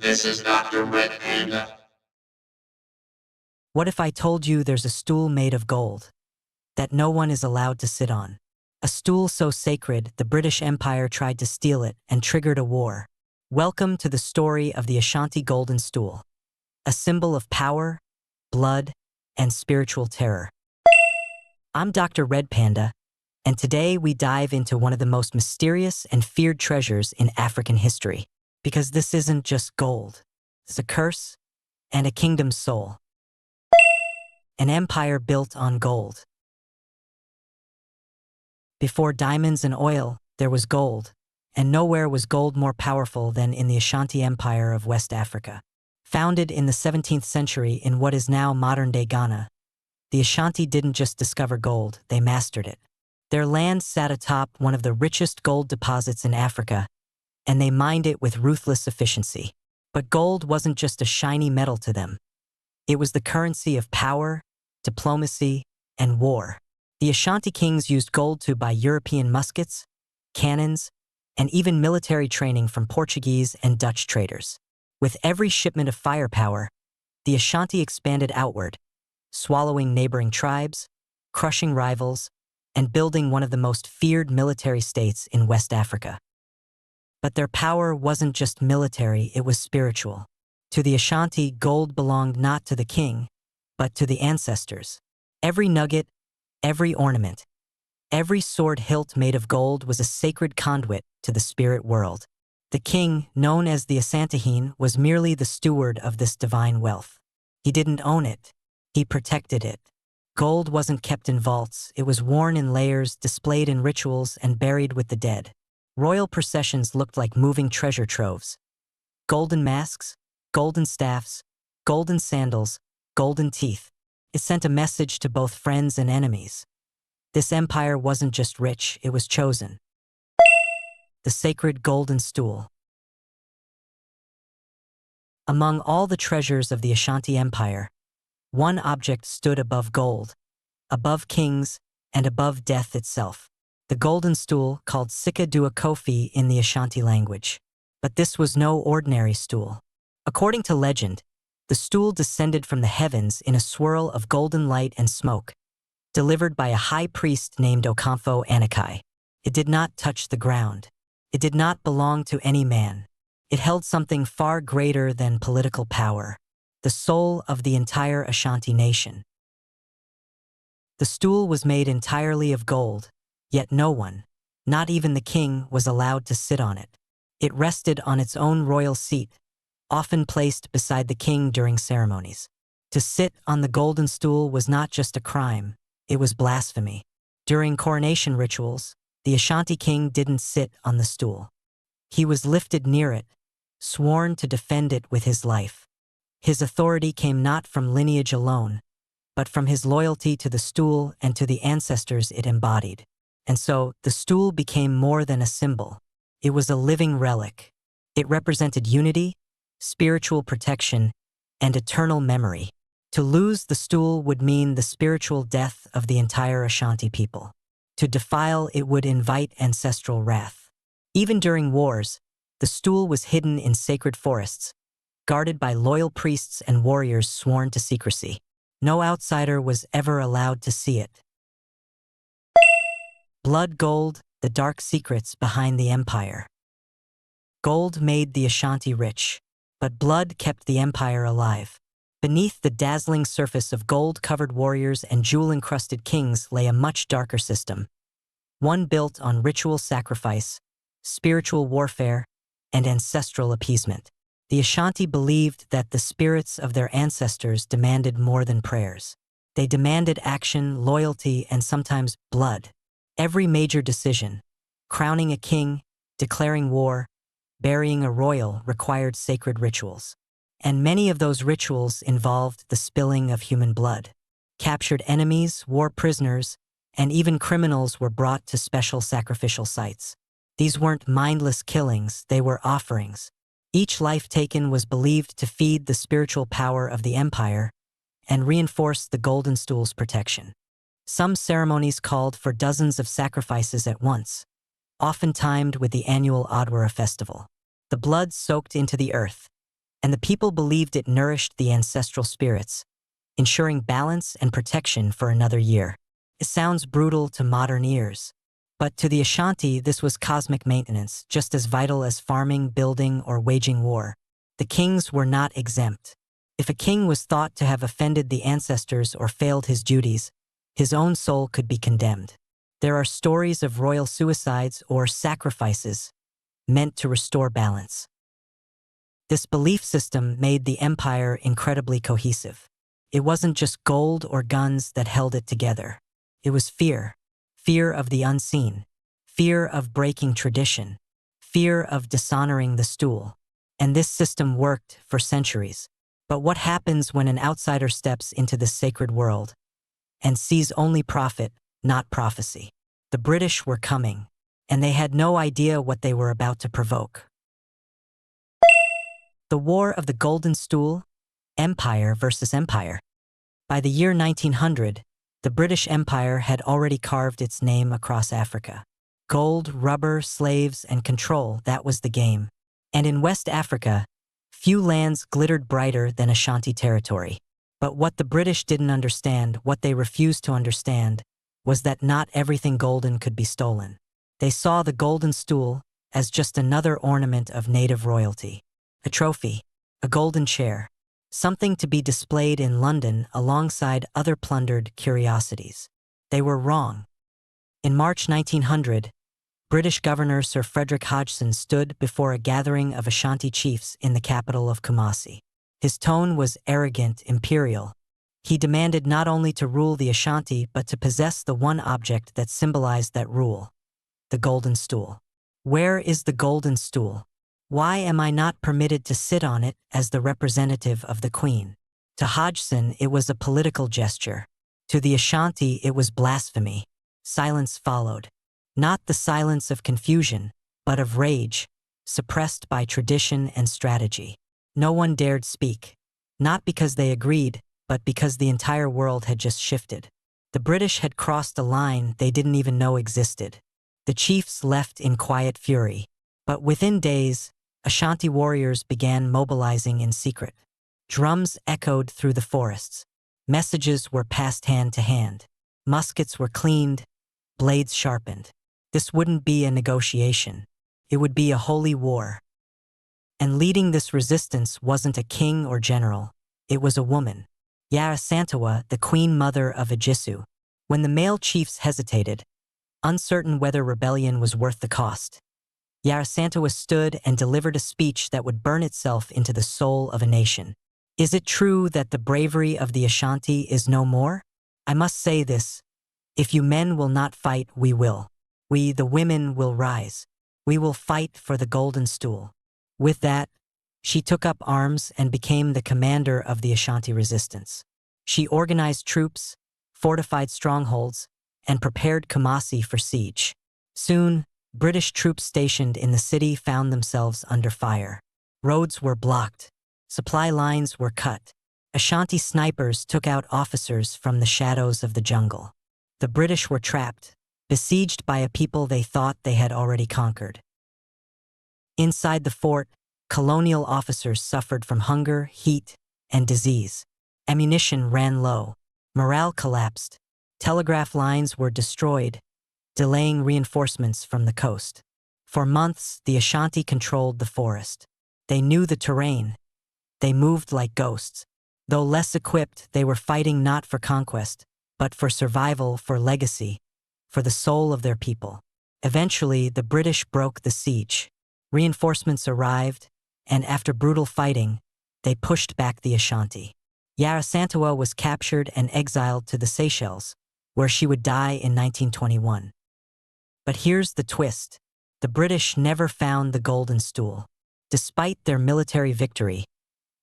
This is Dr. Panda. What if I told you there's a stool made of gold that no one is allowed to sit on? A stool so sacred, the British Empire tried to steal it and triggered a war. Welcome to the story of the Ashanti Golden Stool, a symbol of power, blood, and spiritual terror. I'm Dr. Panda, and today we dive into one of the most mysterious and feared treasures in African history. Because this isn't just gold, it's a curse and a kingdom's soul. An empire built on gold. Before diamonds and oil, there was gold, and nowhere was gold more powerful than in the Ashanti Empire of West Africa. Founded in the 17th century in what is now modern-day Ghana, the Ashanti didn't just discover gold, they mastered it. Their land sat atop one of the richest gold deposits in Africa, and they mined it with ruthless efficiency. But gold wasn't just a shiny metal to them. It was the currency of power, diplomacy, and war. The Ashanti kings used gold to buy European muskets, cannons, and even military training from Portuguese and Dutch traders. With every shipment of firepower, the Ashanti expanded outward, swallowing neighboring tribes, crushing rivals, and building one of the most feared military states in West Africa. But their power wasn't just military, it was spiritual. To the Ashanti, gold belonged not to the king, but to the ancestors. Every nugget, every ornament, every sword hilt made of gold was a sacred conduit to the spirit world. The king, known as the Asantehene, was merely the steward of this divine wealth. He didn't own it, he protected it. Gold wasn't kept in vaults, it was worn in layers, displayed in rituals, and buried with the dead. Royal processions looked like moving treasure troves. Golden masks, golden staffs, golden sandals, golden teeth. It sent a message to both friends and enemies. This empire wasn't just rich, it was chosen. The sacred golden stool. Among all the treasures of the Ashanti Empire, one object stood above gold, above kings, and above death itself. The golden stool, called Sika Dua Kofi in the Ashanti language. But this was no ordinary stool. According to legend, the stool descended from the heavens in a swirl of golden light and smoke, delivered by a high priest named Okamfo Anakai. It did not touch the ground. It did not belong to any man. It held something far greater than political power, the soul of the entire Ashanti nation. The stool was made entirely of gold, yet no one, not even the king, was allowed to sit on it. It rested on its own royal seat, often placed beside the king during ceremonies. To sit on the golden stool was not just a crime, it was blasphemy. During coronation rituals, the Ashanti king didn't sit on the stool. He was lifted near it, sworn to defend it with his life. His authority came not from lineage alone, but from his loyalty to the stool and to the ancestors it embodied. And so, the stool became more than a symbol. It was a living relic. It represented unity, spiritual protection, and eternal memory. To lose the stool would mean the spiritual death of the entire Ashanti people. To defile it would invite ancestral wrath. Even during wars, the stool was hidden in sacred forests, guarded by loyal priests and warriors sworn to secrecy. No outsider was ever allowed to see it. Blood gold, the dark secrets behind the empire. Gold made the Ashanti rich, but blood kept the empire alive. Beneath the dazzling surface of gold-covered warriors and jewel-encrusted kings lay a much darker system, one built on ritual sacrifice, spiritual warfare, and ancestral appeasement. The Ashanti believed that the spirits of their ancestors demanded more than prayers. They demanded action, loyalty, and sometimes blood. Every major decision, crowning a king, declaring war, burying a royal, required sacred rituals. And many of those rituals involved the spilling of human blood. Captured enemies, war prisoners, and even criminals were brought to special sacrificial sites. These weren't mindless killings, they were offerings. Each life taken was believed to feed the spiritual power of the empire and reinforce the golden stool's protection. Some ceremonies called for dozens of sacrifices at once, often timed with the annual Adwara festival. The blood soaked into the earth, and the people believed it nourished the ancestral spirits, ensuring balance and protection for another year. It sounds brutal to modern ears, but to the Ashanti, this was cosmic maintenance, just as vital as farming, building, or waging war. The kings were not exempt. If a king was thought to have offended the ancestors or failed his duties, his own soul could be condemned. There are stories of royal suicides or sacrifices meant to restore balance. This belief system made the empire incredibly cohesive. It wasn't just gold or guns that held it together. It was fear. Fear of the unseen. Fear of breaking tradition. Fear of dishonoring the stool. And this system worked for centuries. But what happens when an outsider steps into the sacred world and sees only profit, not prophecy? The British were coming, and they had no idea what they were about to provoke. The War of the Golden Stool, Empire versus Empire. By the year 1900, the British Empire had already carved its name across Africa. Gold, rubber, slaves, and control, that was the game. And in West Africa, few lands glittered brighter than Ashanti territory. But what the British didn't understand, what they refused to understand, was that not everything golden could be stolen. They saw the golden stool as just another ornament of native royalty. A trophy, a golden chair, something to be displayed in London alongside other plundered curiosities. They were wrong. In March 1900, British Governor Sir Frederick Hodgson stood before a gathering of Ashanti chiefs in the capital of Kumasi. His tone was arrogant, imperial. He demanded not only to rule the Ashanti but to possess the one object that symbolized that rule, the golden stool. Where is the golden stool? Why am I not permitted to sit on it as the representative of the Queen? To Hodgson, it was a political gesture. To the Ashanti, it was blasphemy. Silence followed. Not the silence of confusion, but of rage, suppressed by tradition and strategy. No one dared speak. Not because they agreed, but because the entire world had just shifted. The British had crossed a line they didn't even know existed. The chiefs left in quiet fury. But within days, Ashanti warriors began mobilizing in secret. Drums echoed through the forests. Messages were passed hand to hand. Muskets were cleaned, blades sharpened. This wouldn't be a negotiation. It would be a holy war. And leading this resistance wasn't a king or general. It was a woman. Yarasantawa, the queen mother of Ejisu. When the male chiefs hesitated, uncertain whether rebellion was worth the cost, Yarasantawa stood and delivered a speech that would burn itself into the soul of a nation. Is it true that the bravery of the Ashanti is no more? I must say this. If you men will not fight, we will. We, the women, will rise. We will fight for the golden stool. With that, she took up arms and became the commander of the Ashanti resistance. She organized troops, fortified strongholds, and prepared Kumasi for siege. Soon, British troops stationed in the city found themselves under fire. Roads were blocked. Supply lines were cut. Ashanti snipers took out officers from the shadows of the jungle. The British were trapped, besieged by a people they thought they had already conquered. Inside the fort, colonial officers suffered from hunger, heat, and disease. Ammunition ran low. Morale collapsed. Telegraph lines were destroyed, delaying reinforcements from the coast. For months, the Ashanti controlled the forest. They knew the terrain. They moved like ghosts. Though less equipped, they were fighting not for conquest, but for survival, for legacy, for the soul of their people. Eventually, the British broke the siege. Reinforcements arrived, and after brutal fighting, they pushed back the Ashanti. Yarasantawa was captured and exiled to the Seychelles, where she would die in 1921. But here's the twist. The British never found the golden stool. Despite their military victory,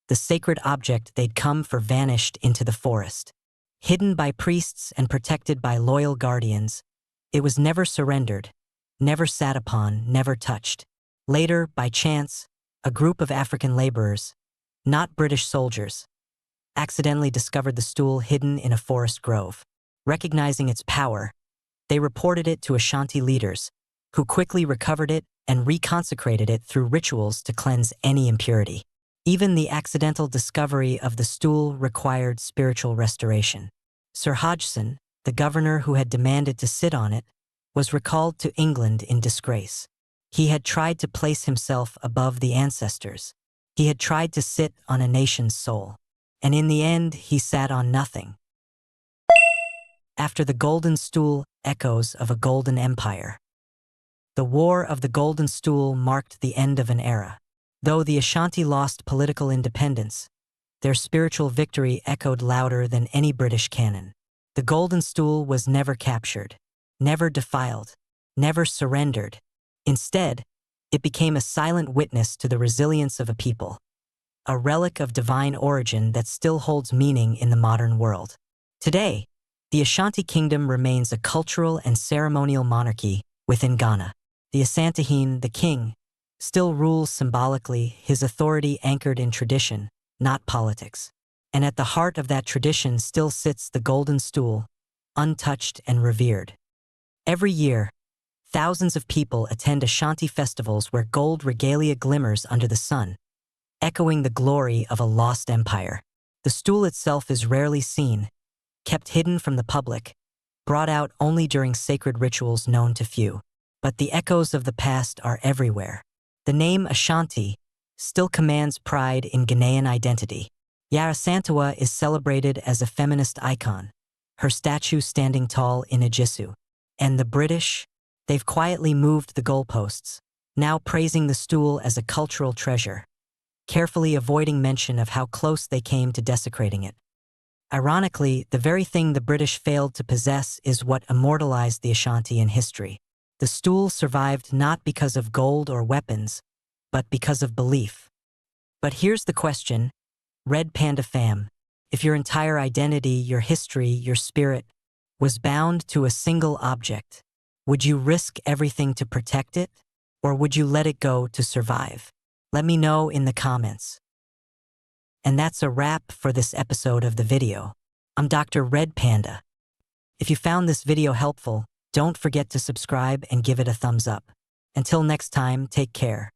the sacred object they'd come for vanished into the forest. Hidden by priests and protected by loyal guardians, it was never surrendered, never sat upon, never touched. Later, by chance, a group of African laborers, not British soldiers, accidentally discovered the stool hidden in a forest grove. Recognizing its power, they reported it to Ashanti leaders, who quickly recovered it and reconsecrated it through rituals to cleanse any impurity. Even the accidental discovery of the stool required spiritual restoration. Sir Hodgson, the governor who had demanded to sit on it, was recalled to England in disgrace. He had tried to place himself above the ancestors. He had tried to sit on a nation's soul. And in the end, he sat on nothing. After the Golden Stool, echoes of a golden empire. The War of the Golden Stool marked the end of an era. Though the Ashanti lost political independence, their spiritual victory echoed louder than any British cannon. The Golden Stool was never captured, never defiled, never surrendered. Instead, it became a silent witness to the resilience of a people, a relic of divine origin that still holds meaning in the modern world. Today, the Ashanti Kingdom remains a cultural and ceremonial monarchy within Ghana. The Asantehene, the king, still rules symbolically, his authority anchored in tradition, not politics. And at the heart of that tradition still sits the Golden Stool, untouched and revered. Every year, thousands of people attend Ashanti festivals where gold regalia glimmers under the sun, echoing the glory of a lost empire. The stool itself is rarely seen, kept hidden from the public, brought out only during sacred rituals known to few. But the echoes of the past are everywhere. The name Ashanti still commands pride in Ghanaian identity. Yarasantua is celebrated as a feminist icon, her statue standing tall in Ejisu. And the British? They've quietly moved the goalposts, now praising the stool as a cultural treasure, carefully avoiding mention of how close they came to desecrating it. Ironically, the very thing the British failed to possess is what immortalized the Ashanti in history. The stool survived not because of gold or weapons, but because of belief. But here's the question, Red Panda fam. If your entire identity, your history, your spirit was bound to a single object, would you risk everything to protect it? Or would you let it go to survive? Let me know in the comments. And that's a wrap for this episode of the video. I'm Dr. Red Panda. If you found this video helpful, don't forget to subscribe and give it a thumbs up. Until next time, take care.